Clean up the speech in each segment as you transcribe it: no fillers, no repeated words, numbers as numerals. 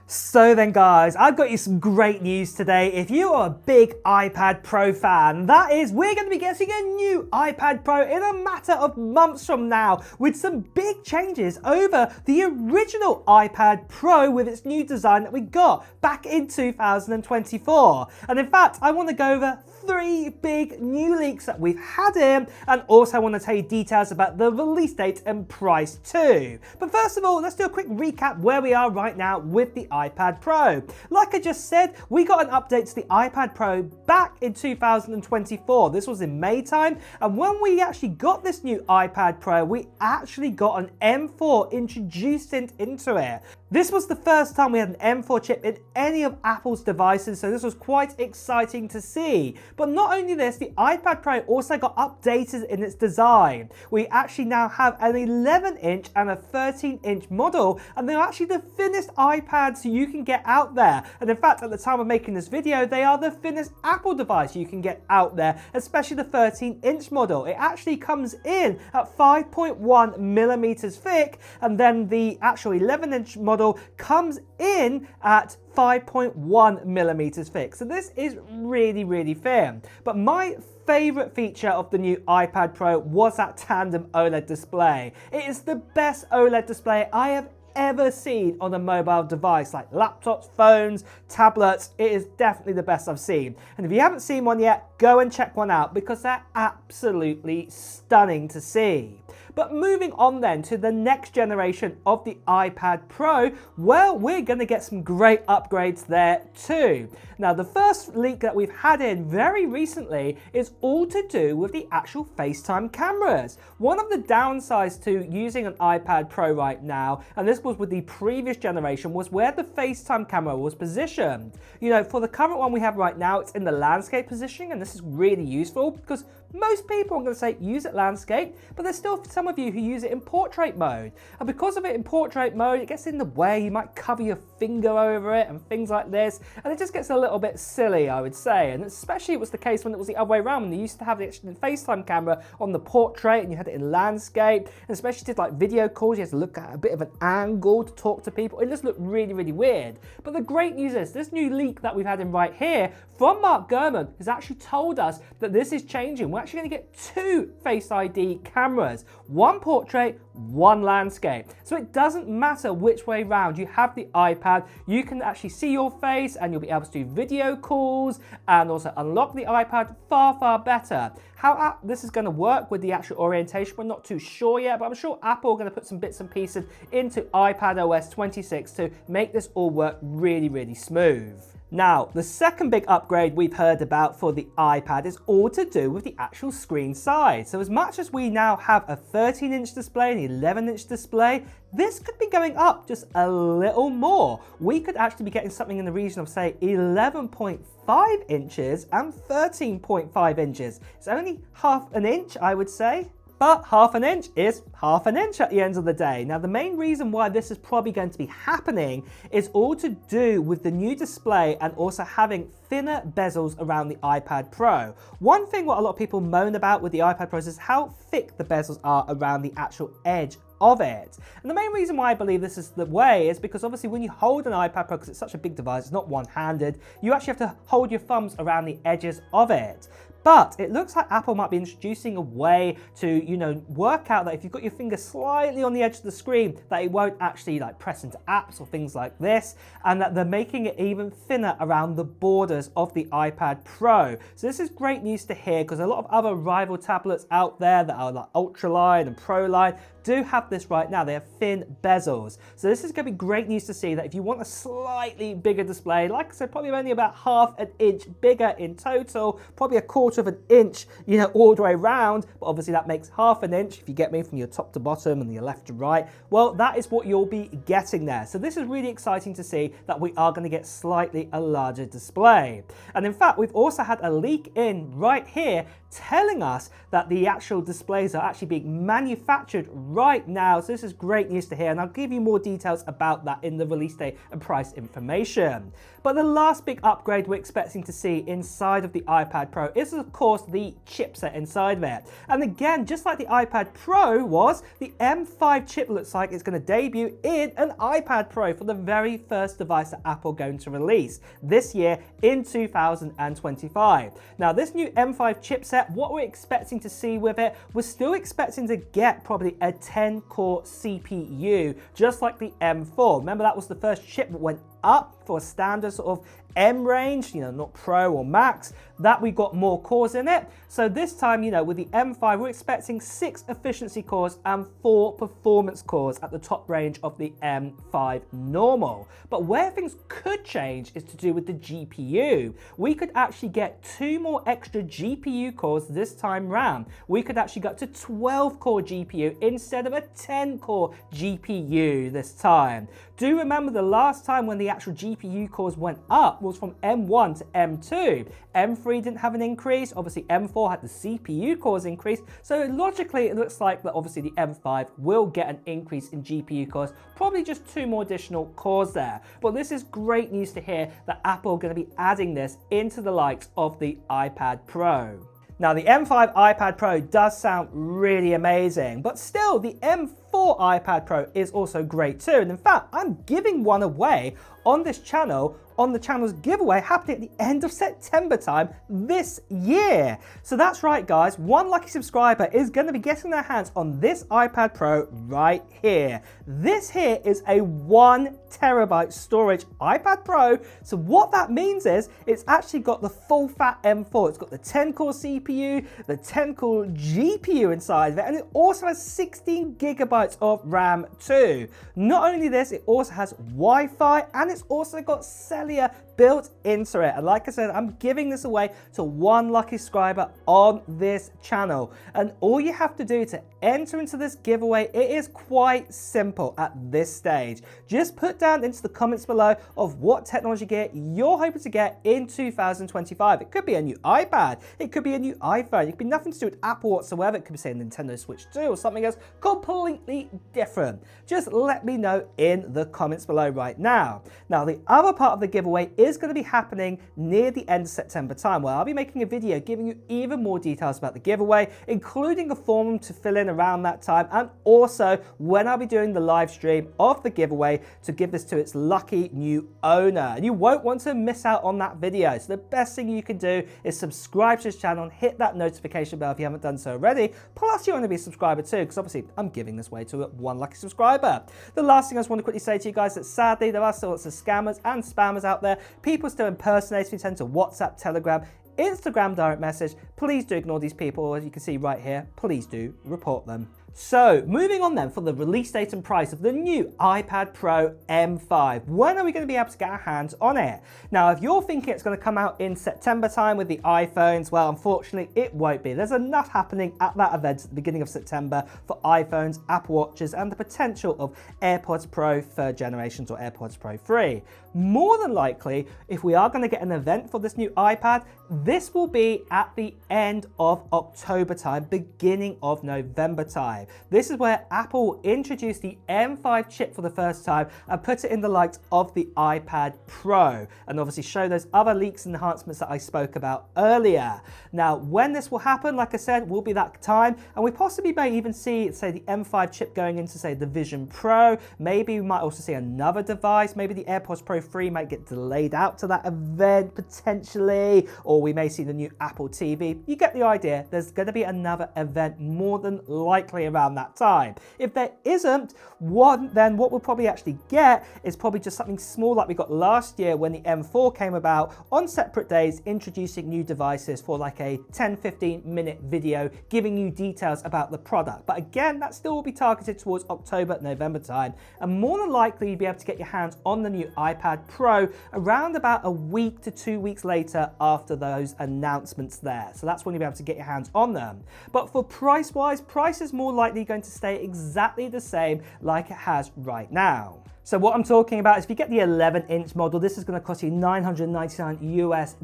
So then guys, I've got you some great news today. If you are a big iPad Pro fan, that is, we're going to be getting a new iPad Pro in a matter of months from now with some big changes over the original iPad Pro with its new design that we got back in 2024. And in fact, I want to go over 3 big new leaks that we've had in, and also I want to tell you details about the release date and price too. But first of all, let's do a quick recap where we are right now with the iPad Pro. Like I just said, we got an update to the iPad Pro back in 2024. This was in May time, and when we actually got this new iPad Pro, we actually got an M4 introduced into it. This was the first time we had an M4 chip in any of Apple's devices, so this was quite exciting to see. But not only this, the iPad Pro also got updated in its design. We actually now have an 11-inch and a 13-inch model, and they're actually the thinnest iPads you can get out there. And in fact, at the time of making this video, they are the thinnest Apple device you can get out there, especially the 13-inch model. It actually comes in at 5.1 millimeters thick, and then the actual 11-inch model comes in at 5.1 millimeters thick. So this is really thin. But my favorite feature of the new iPad Pro was that tandem OLED display. It is the best OLED display I have ever seen on a mobile device, like laptops, phones, tablets. It is definitely the best I've seen. And if you haven't seen one yet, go and check one out because they're absolutely stunning to see. But moving on then to the next generation of the iPad Pro, well, we're going to get some great upgrades there too. Now, the first leak that we've had in very recently is all to do with the actual FaceTime cameras. One of the downsides to using an iPad Pro right now, and this was with the previous generation, was where the FaceTime camera was positioned. You know, for the current one we have right now, it's in the landscape positioning, and this is really useful because most people are going to say use it landscape, but there's still some of you who use it in portrait mode. And because of it in portrait mode, it gets in the way. You might cover your finger over it and things like this. And it just gets a little bit silly, I would say. And especially it was the case when it was the other way around, when you used to have the FaceTime camera on the portrait and you had it in landscape. And especially did like video calls, you had to look at a bit of an angle to talk to people. It just looked really weird. But the great news is this new leak that we've had in right here from Mark Gurman has actually told us that this is changing. We're actually going to get 2 Face ID cameras, one portrait, one landscape. So it doesn't matter which way round you have the iPad, you can actually see your face and you'll be able to do video calls and also unlock the iPad far better. How this is going to work with the actual orientation, we're not too sure yet, but I'm sure Apple are going to put some bits and pieces into iPadOS 26 to make this all work really smooth. Now, the second big upgrade we've heard about for the iPad is all to do with the actual screen size. So as much as we now have a 13-inch display and an 11-inch display, this could be going up just a little more. We could actually be getting something in the region of, say, 11.5 inches and 13.5 inches. It's only half an inch, I would say. But half an inch is half an inch at the end of the day. Now, the main reason why this is probably going to be happening is all to do with the new display and also having thinner bezels around the iPad Pro. One thing what a lot of people moan about with the iPad Pro is how thick the bezels are around the actual edge of it. And the main reason why I believe this is the way is because obviously when you hold an iPad Pro, because it's such a big device, it's not one-handed, you actually have to hold your thumbs around the edges of it. But it looks like Apple might be introducing a way to, you know, work out that if you've got your finger slightly on the edge of the screen, that it won't actually like press into apps or things like this, and that they're making it even thinner around the borders of the iPad Pro. So this is great news to hear because a lot of other rival tablets out there that are like ultraline and proline do have this right now. They have thin bezels. So this is going to be great news to see that if you want a slightly bigger display, like I said, probably only about half an inch bigger in total, probably a quarter of an inch, you know, all the way around, but obviously that makes half an inch, if you get me, from your top to bottom and your left to right. Well, that is what you'll be getting there. So this is really exciting to see that we are going to get slightly a larger display. And in fact, we've also had a leak in right here telling us that the actual displays are actually being manufactured right now. So this is great news to hear, and I'll give you more details about that in the release date and price information. But the last big upgrade we're expecting to see inside of the iPad Pro is, of course, the chipset inside of it. And again, just like the iPad Pro was, the M5 chip looks like it's going to debut in an iPad Pro for the very first device that Apple are going to release this year in 2025. Now, this new M5 chipset, what we're expecting to see with it, we're still expecting to get probably a 10-core CPU, just like the M4. Remember, that was the first chip that went up for a standard sort of M range, not Pro or Max, that we got more cores in it. So this time, with the M5, we're expecting 6 efficiency cores and 4 performance cores at the top range of the M5 normal. But where things could change is to do with the GPU. We could actually get 2 more extra GPU cores this time round. We could actually go up to 12-core GPU instead of a 10-core GPU this time. Do remember the last time when the actual GPU cores went up was from M1 to M2. M3 didn't have an increase. Obviously, M4 had the CPU cores increase. So logically, it looks like that obviously the M5 will get an increase in GPU cores, probably just 2 more additional cores there. But this is great news to hear that Apple are going to be adding this into the likes of the iPad Pro. Now, the M5 iPad Pro does sound really amazing, but still, the M4 iPad Pro is also great too. And in fact, I'm giving one away on this channel, on the channel's giveaway happening at the end of September time this year. So that's right, guys, one lucky subscriber is going to be getting their hands on this iPad Pro right here. This here is a 1 terabyte storage iPad Pro. So what that means is it's actually got the full fat M4. It's got the 10-core CPU, the 10-core GPU inside of it, and it also has 16 gigabytes of RAM too. Not only this, it also has Wi-Fi, and it's also got cellular built into it. And like I said, I'm giving this away to one lucky subscriber on this channel. And all you have to do to enter into this giveaway, it is quite simple at this stage. Just put down into the comments below of what technology gear you're hoping to get in 2025. It could be a new iPad, it could be a new iPhone, it could be nothing to do with Apple whatsoever. It could be, say, a Nintendo Switch 2 or something else completely different. Just let me know in the comments below right now. Now, the other part of the giveaway is going to be happening near the end of September time, where I'll be making a video giving you even more details about the giveaway, including a form to fill in around that time, and also when I'll be doing the live stream of the giveaway to give this to its lucky new owner. And you won't want to miss out on that video. So the best thing you can do is subscribe to this channel and hit that notification bell if you haven't done so already. Plus, you want to be a subscriber too, because obviously I'm giving this away to one lucky subscriber. The last thing I just want to quickly say to you guys is that sadly there are still lots of scammers and spammers out there. People still impersonating, send to WhatsApp, Telegram, Instagram direct message. Please do ignore these people. As you can see right here, please do report them. So moving on then for the release date and price of the new iPad Pro M5. When are we going to be able to get our hands on it? Now, if you're thinking it's going to come out in September time with the iPhones, well, unfortunately, it won't be. There's enough happening at that event at the beginning of September for iPhones, Apple Watches, and the potential of AirPods Pro 3rd generations or AirPods Pro 3. More than likely, if we are going to get an event for this new iPad, this will be at the end of October time, beginning of November time. This is where Apple will introduce the M5 chip for the first time and put it in the likes of the iPad Pro, and obviously show those other leaks and enhancements that I spoke about earlier. Now, when this will happen, like I said, will be that time, and we possibly may even see, say, the M5 chip going into, say, the Vision Pro. Maybe we might also see another device. Maybe the AirPods Pro 3 might get delayed out to that event potentially, or we may see the new Apple TV. You get the idea. There's going to be another event more than likely around that time. If there isn't one, then what we'll probably actually get is probably just something small like we got last year when the M4 came about on separate days, introducing new devices for like a 10-15 minute video giving you details about the product. But again, that still will be targeted towards October, November time, and more than likely you'll be able to get your hands on the new iPad Pro around about a week to 2 weeks later after those announcements there. So that's when you'll be able to get your hands on them. But for price-wise, price is more likely going to stay exactly the same like it has right now. So what I'm talking about is if you get the 11-inch model, this is going to cost you $999 US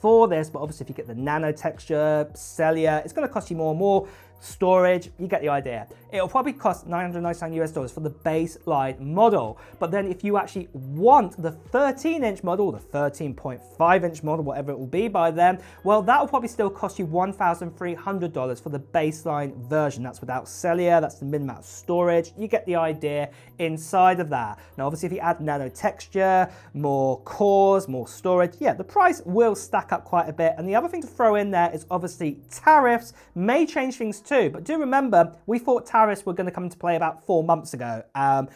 for this. But obviously if you get the nano texture, cellular, it's going to cost you more and more. storage, you get the idea. It'll probably cost $999 for the baseline model. But then if you actually want the 13-inch model, the 13.5-inch model, whatever it will be by then, well, that will probably still cost you $1,300 for the baseline version. That's without cellular, that's the minimum amount of storage. You get the idea inside of that. Now, obviously, if you add nano texture, more cores, more storage, yeah, the price will stack up quite a bit. And the other thing to throw in there is obviously tariffs may change things too. But do remember, we thought tariffs were going to come into play about 4 months ago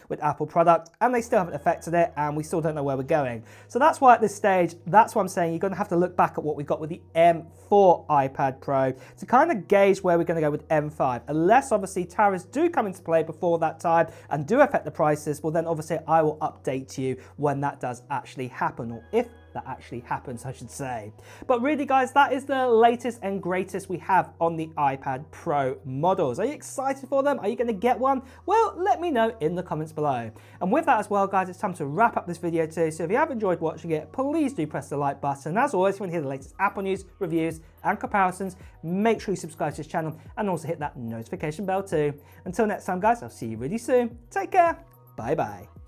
with Apple product, and they still haven't affected it, and we still don't know where we're going. So that's why at this stage, that's why I'm saying you're going to have to look back at what we got with the M4 iPad Pro to kind of gauge where we're going to go with M5. Unless obviously tariffs do come into play before that time and do affect the prices, well then obviously I will update you when that does actually happen, or if that actually happens, I should say. But really, guys, that is the latest and greatest we have on the iPad Pro models. Are you excited for them? Are you going to get one? Well, let me know in the comments below. And with that as well, guys, it's time to wrap up this video too. So if you have enjoyed watching it, please do press the like button. As always, if you want to hear the latest Apple news, reviews, and comparisons, make sure you subscribe to this channel and also hit that notification bell too. Until next time, guys, I'll see you really soon. Take care. Bye-bye.